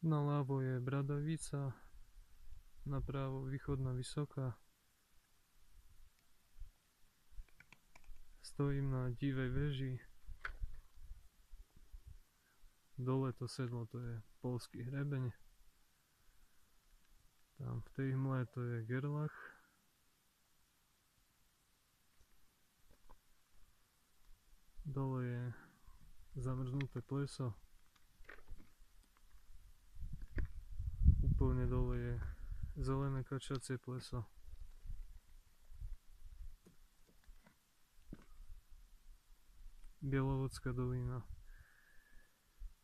Naľavo je Bradavica, napravo Východná Vysoká. Stojím na Divej veži. Dole to sedlo, to je Poľský hrebeň. Tam v tej hmle to je Gerlach. Dole je zamrznuté pleso. Úplne dole je zelené kačacie pleso. Bielovodská dolina.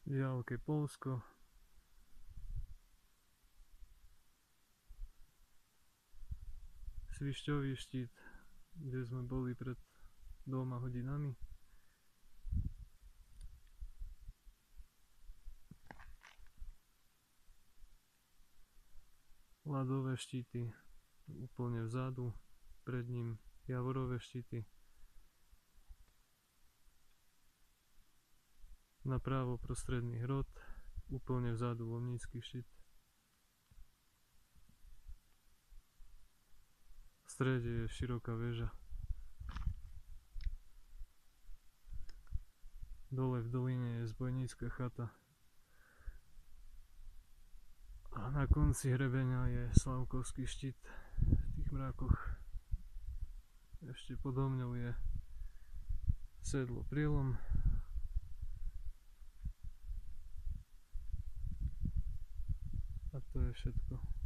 V diaľke Poľsko. Svišťový štít, kde sme boli pred 2 hodinami. Ľadové štíty úplne vzadu, pred ním Javorové štíty. Napravo Prostredný hrot, úplne vzadu Lomnícky štít. V strede je Široká väža. Dole v doline je Zbojnícka chata. A na konci hrebeňa je Slavkovský štít v tých mrákoch. Ešte podo mňou je sedlo Prielom. A to je všetko.